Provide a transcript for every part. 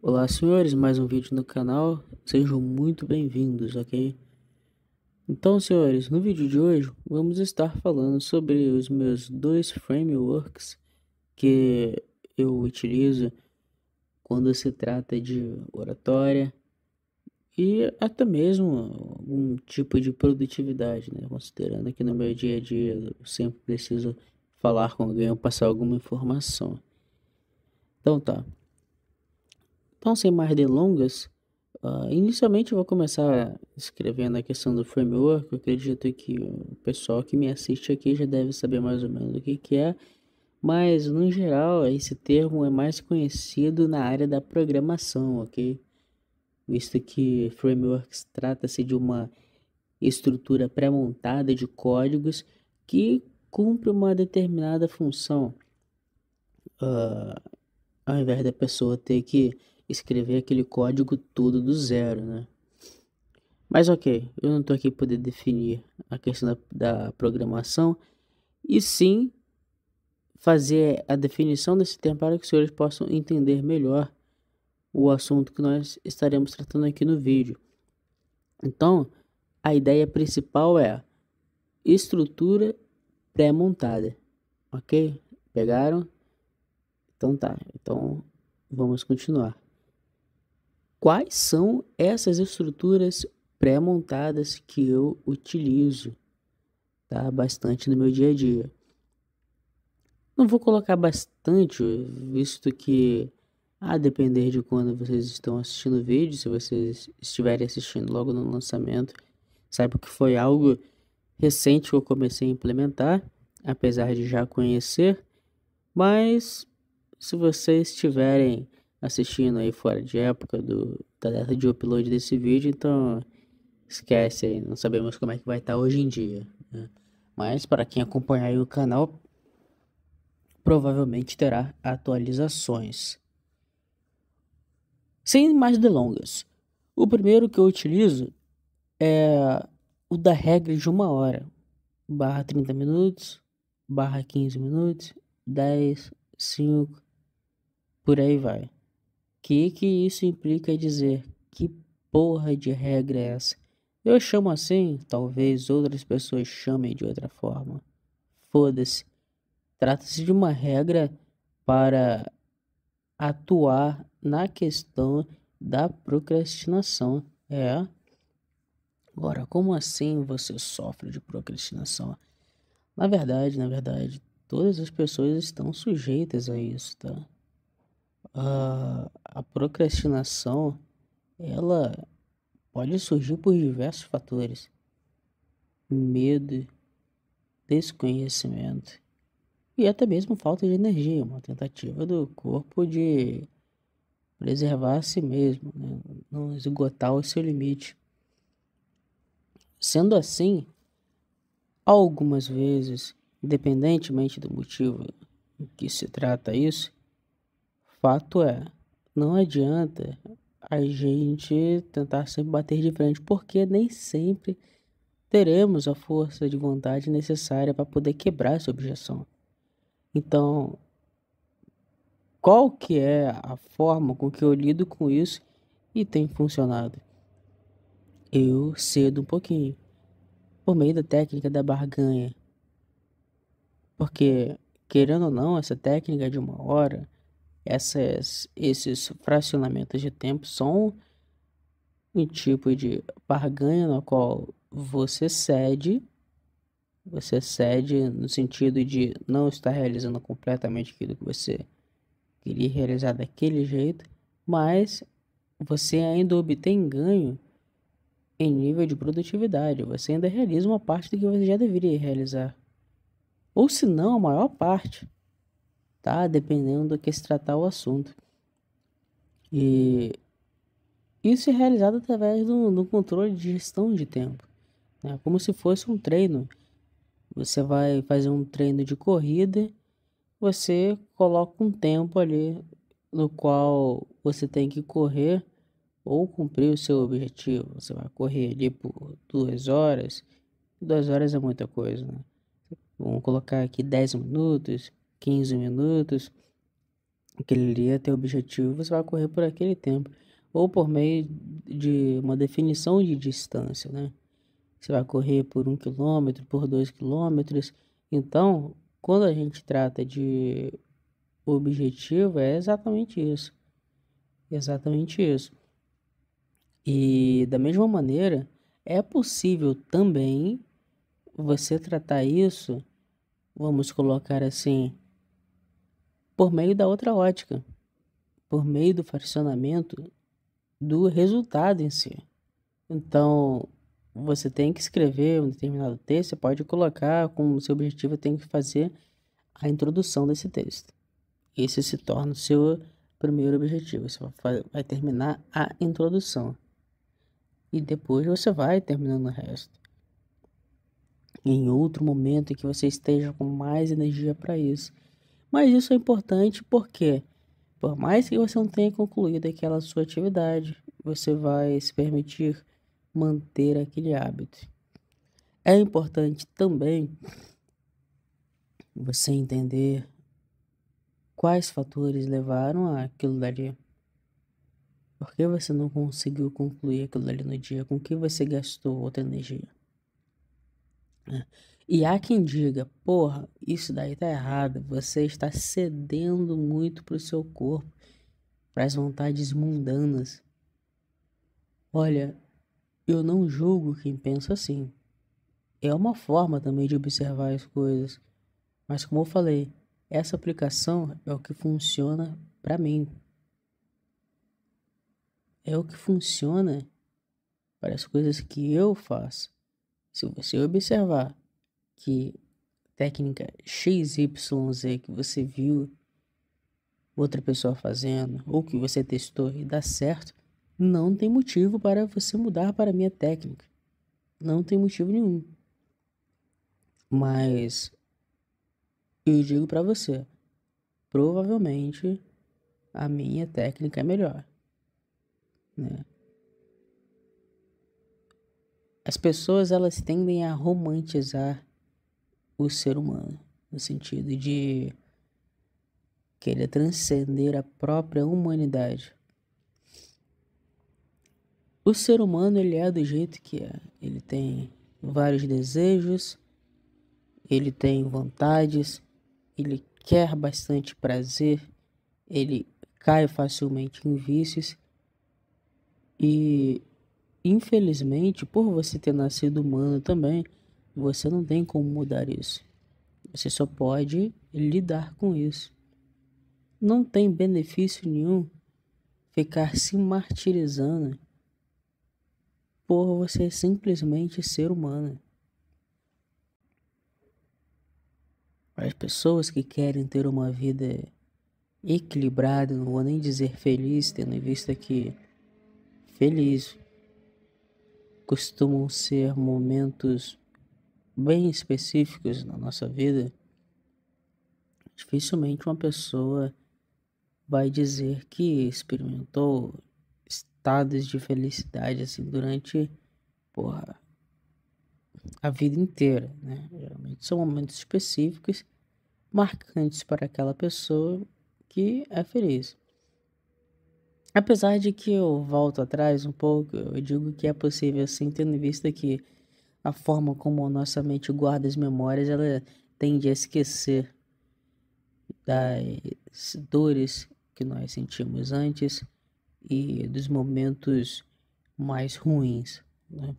Olá, senhores, mais um vídeo no canal. Sejam muito bem-vindos, ok? Então, senhores, no vídeo de hoje vamos estar falando sobre os meus dois frameworks que eu utilizo quando se trata de oratória e até mesmo algum tipo de produtividade, né? Considerando que no meu dia a dia eu sempre preciso falar com alguém ou passar alguma informação. Então tá. Então, sem mais delongas, inicialmente eu vou começar escrevendo a questão do framework. Eu acredito que o pessoal que me assiste aqui já deve saber mais ou menos o que é, mas no geral esse termo é mais conhecido na área da programação, ok? Visto que frameworks trata-se de uma estrutura pré-montada de códigos que cumpre uma determinada função, ao invés da pessoa ter que escrever aquele código todo do zero, né? Mas ok, eu não estou aqui para poder definir a questão da programação, e sim fazer a definição desse termo para que os senhores possam entender melhor o assunto que nós estaremos tratando aqui no vídeo. Então, a ideia principal é estrutura pré-montada, ok? Pegaram? Então tá, então vamos continuar. Quais são essas estruturas pré-montadas que eu utilizo, tá? Bastante no meu dia a dia. Não vou colocar bastante, visto que, a depender de quando vocês estão assistindo o vídeo, se vocês estiverem assistindo logo no lançamento, saiba que foi algo recente que eu comecei a implementar, apesar de já conhecer, mas se vocês estiverem assistindo aí fora de época da data de upload desse vídeo, então esquece aí, não sabemos como é que vai estar hoje em dia, né? Mas para quem acompanhar aí o canal, provavelmente terá atualizações. Sem mais delongas, o primeiro que eu utilizo é o da regra de 1 hora, barra 30 minutos, barra 15 minutos, 10, 5, por aí vai. Que isso implica dizer? Que porra de regra é essa? Eu chamo assim, talvez outras pessoas chamem de outra forma. Foda-se. Trata-se de uma regra para atuar na questão da procrastinação. É. Agora, como assim você sofre de procrastinação? Na verdade, todas as pessoas estão sujeitas a isso, tá? A procrastinação, ela pode surgir por diversos fatores: medo, desconhecimento e até mesmo falta de energia, uma tentativa do corpo de preservar a si mesmo, né? Não esgotar o seu limite. Sendo assim, algumas vezes, independentemente do motivo em que se trata isso, fato é, não adianta a gente tentar sempre bater de frente, porque nem sempre teremos a força de vontade necessária para poder quebrar essa objeção. Então, qual que é a forma com que eu lido com isso e tem funcionado? Eu cedo um pouquinho, por meio da técnica da barganha. Porque, querendo ou não, essa técnica de 1 hora, esses fracionamentos de tempo são um tipo de barganha no qual você cede no sentido de não estar realizando completamente aquilo que você queria realizar daquele jeito, mas você ainda obtém ganho em nível de produtividade, você ainda realiza uma parte do que você já deveria realizar, ou se não, a maior parte, tá? Dependendo do que se tratar o assunto. E isso é realizado através do controle de gestão de tempo, né? Como se fosse um treino. Você vai fazer um treino de corrida, você coloca um tempo ali no qual você tem que correr ou cumprir o seu objetivo. Você vai correr ali por 2 horas. 2 horas é muita coisa, né? Vamos colocar aqui 10 minutos, 15 minutos. aquele ali é teu objetivo, você vai correr por aquele tempo. Ou por meio de uma definição de distância, né? Você vai correr por 1 quilômetro, por 2 quilômetros. Então, quando a gente trata de objetivo, é exatamente isso. Exatamente isso. E da mesma maneira, é possível também você tratar isso, vamos colocar assim, por meio da outra ótica, por meio do fracionamento do resultado em si. Então, você tem que escrever um determinado texto, você pode colocar como seu objetivo tem que fazer a introdução desse texto. Esse se torna o seu primeiro objetivo. Você vai terminar a introdução. E depois você vai terminando o resto. Em outro momento em que você esteja com mais energia para isso. Mas isso é importante porque, por mais que você não tenha concluído aquela sua atividade, você vai se permitir manter aquele hábito. É importante também você entender quais fatores levaram àquilo dali. Por que você não conseguiu concluir aquilo dali no dia? Com que você gastou outra energia? E há quem diga, porra, isso daí tá errado. Você está cedendo muito pro seu corpo, para as vontades mundanas. Olha, eu não julgo quem pensa assim. É uma forma também de observar as coisas. Mas como eu falei, essa aplicação é o que funciona para mim. É o que funciona para as coisas que eu faço. Se você observar que técnica XYZ que você viu outra pessoa fazendo ou que você testou e dá certo, não tem motivo para você mudar para a minha técnica. Não tem motivo nenhum. Mas eu digo para você, provavelmente a minha técnica é melhor, né? As pessoas elas tendem a romantizar o ser humano, no sentido de querer transcender a própria humanidade. O ser humano ele é do jeito que é. Ele tem vários desejos, ele tem vontades, ele quer bastante prazer, ele cai facilmente em vícios e infelizmente, por você ter nascido humano também, você não tem como mudar isso. Você só pode lidar com isso. Não tem benefício nenhum ficar se martirizando por você simplesmente ser humano. As pessoas que querem ter uma vida equilibrada, não vou nem dizer feliz, tendo em vista que feliz costumam ser momentos bem específicos na nossa vida. Dificilmente uma pessoa vai dizer que experimentou estados de felicidade assim durante, porra, a vida inteira, né? Geralmente são momentos específicos, marcantes para aquela pessoa que é feliz. Apesar de que eu volto atrás um pouco, eu digo que é possível assim, tendo em vista que a forma como a nossa mente guarda as memórias, ela tende a esquecer das dores que nós sentimos antes e dos momentos mais ruins, né?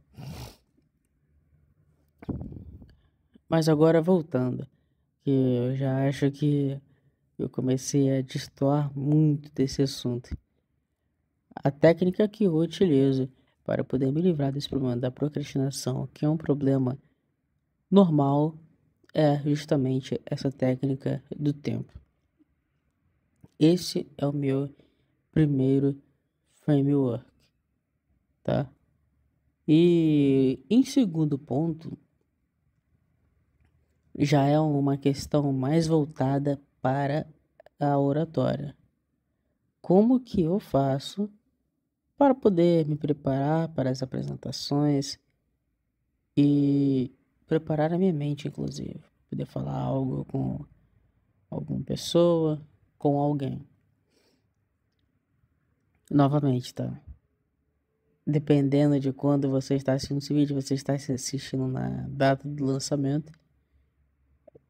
Mas agora voltando, que eu já acho que eu comecei a destoar muito desse assunto. A técnica que eu utilizo para poder me livrar desse problema da procrastinação, que é um problema normal, é justamente essa técnica do tempo. Esse é o meu primeiro framework, tá? E em segundo ponto, já é uma questão mais voltada para a oratória. Como que eu faço para poder me preparar para as apresentações e preparar a minha mente, inclusive, poder falar algo com alguma pessoa, com alguém. Novamente, tá? Dependendo de quando você está assistindo esse vídeo, você está assistindo na data do lançamento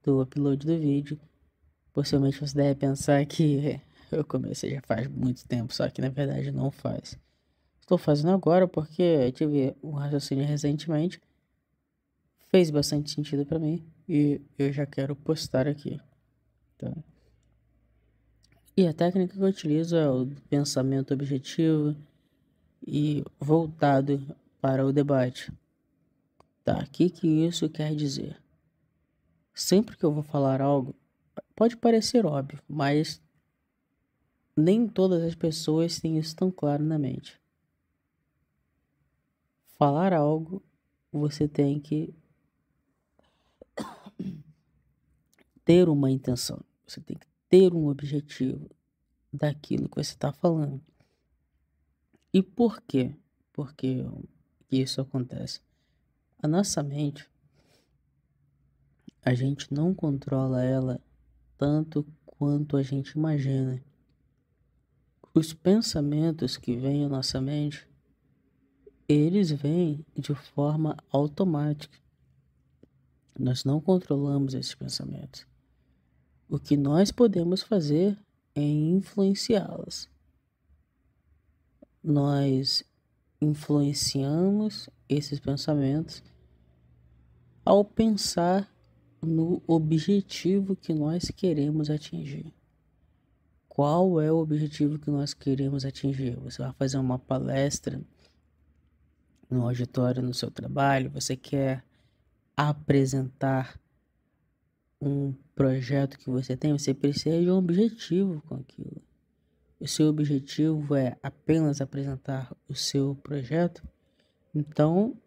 do upload do vídeo. Possivelmente você deve pensar que eu comecei já faz muito tempo, só que na verdade não faz. Estou fazendo agora porque eu tive um raciocínio recentemente, fez bastante sentido para mim e eu já quero postar aqui, tá? E a técnica que eu utilizo é o pensamento objetivo e voltado para o debate. Tá, o que isso quer dizer? Sempre que eu vou falar algo, pode parecer óbvio, mas nem todas as pessoas têm isso tão claro na mente. Falar algo, você tem que ter uma intenção, você tem que ter um objetivo daquilo que você está falando. E por quê? Por que isso acontece? A nossa mente, a gente não controla ela tanto quanto a gente imagina. Os pensamentos que vêm à nossa mente, eles vêm de forma automática. Nós não controlamos esses pensamentos. O que nós podemos fazer é influenciá-los. Nós influenciamos esses pensamentos ao pensar no objetivo que nós queremos atingir. Qual é o objetivo que nós queremos atingir? Você vai fazer uma palestra no auditório no seu trabalho, você quer apresentar um projeto que você tem, você precisa de um objetivo com aquilo. O seu objetivo é apenas apresentar o seu projeto, então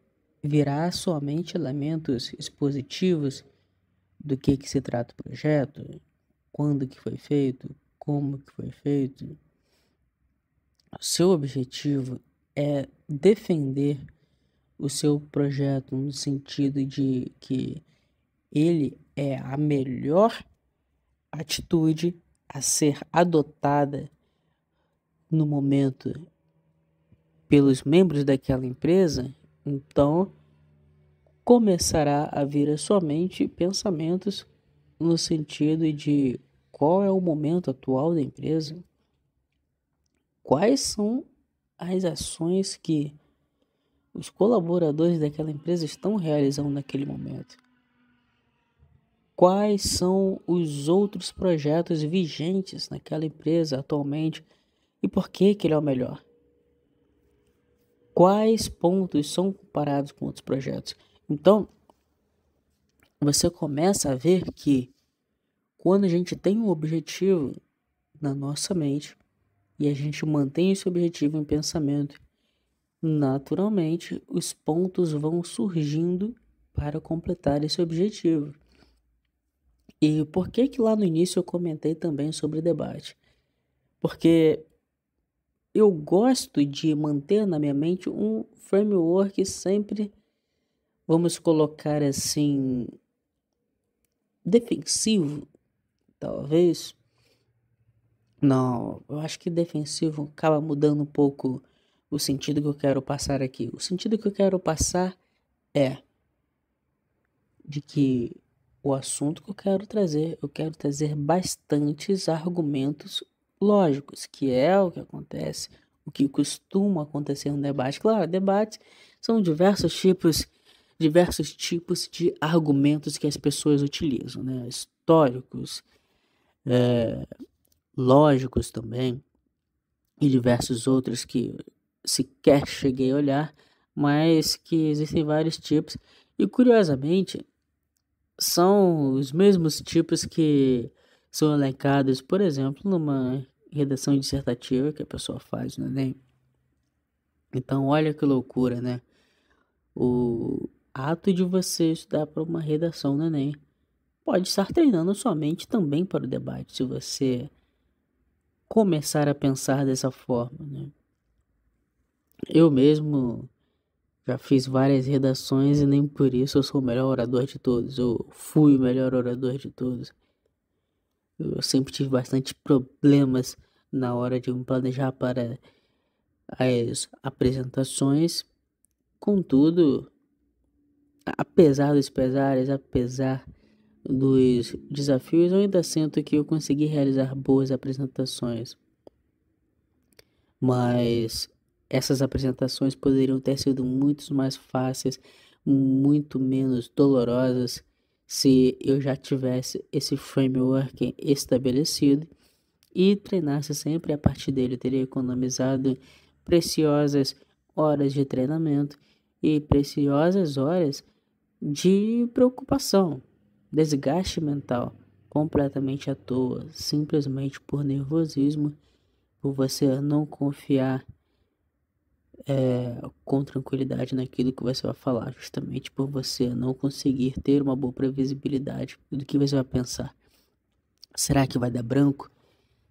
virá somente elementos expositivos do que se trata o projeto, quando que foi feito, como que foi feito. O seu objetivo é defender o seu projeto no sentido de que ele é a melhor atitude a ser adotada no momento pelos membros daquela empresa, então começará a vir à sua mente pensamentos no sentido de qual é o momento atual da empresa, quais são as ações que os colaboradores daquela empresa estão realizando naquele momento. Quais são os outros projetos vigentes naquela empresa atualmente e por que ele é o melhor? Quais pontos são comparados com outros projetos? Então, você começa a ver que quando a gente tem um objetivo na nossa mente e a gente mantém esse objetivo em pensamento, naturalmente os pontos vão surgindo para completar esse objetivo. E por que lá no início eu comentei também sobre debate? Porque eu gosto de manter na minha mente um framework sempre, vamos colocar assim, defensivo, talvez. Não, eu acho que defensivo acaba mudando um pouco o sentido que eu quero passar aqui. O sentido que eu quero passar é de que o assunto que eu quero trazer bastantes argumentos lógicos, que é o que acontece, o que costuma acontecer no debate. Claro, debates são diversos tipos de argumentos que as pessoas utilizam, né? Históricos, lógicos também, e diversos outros que sequer cheguei a olhar, mas que existem vários tipos. E curiosamente, são os mesmos tipos que são elencados, por exemplo, numa redação dissertativa que a pessoa faz no Enem. Então, olha que loucura, né? O ato de você estudar para uma redação no Enem pode estar treinando sua mente também para o debate, se você começar a pensar dessa forma, né? Eu mesmo já fiz várias redações e nem por isso eu sou o melhor orador de todos. Eu fui o melhor orador de todos. Eu sempre tive bastante problemas na hora de me planejar para as apresentações. Contudo, apesar dos pesares, apesar dos desafios, eu ainda sinto que eu consegui realizar boas apresentações. Mas essas apresentações poderiam ter sido muito mais fáceis, muito menos dolorosas, se eu já tivesse esse framework estabelecido e treinasse sempre a partir dele. Eu teria economizado preciosas horas de treinamento e preciosas horas de preocupação, desgaste mental, completamente à toa, simplesmente por nervosismo, por você não confiar com tranquilidade naquilo que você vai falar, justamente por você não conseguir ter uma boa previsibilidade do que você vai pensar. Será que vai dar branco?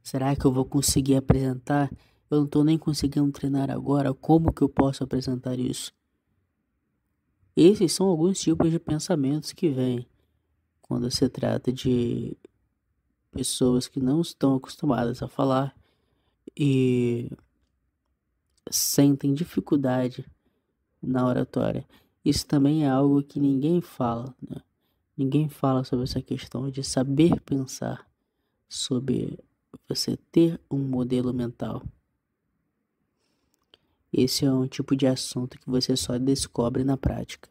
Será que eu vou conseguir apresentar? Eu não estou nem conseguindo treinar agora, como que eu posso apresentar isso? Esses são alguns tipos de pensamentos que vêm quando se trata de pessoas que não estão acostumadas a falar e sentem dificuldade na oratória. Isso também é algo que ninguém fala, né? Ninguém fala sobre essa questão de saber pensar, sobre você ter um modelo mental. Esse é um tipo de assunto que você só descobre na prática.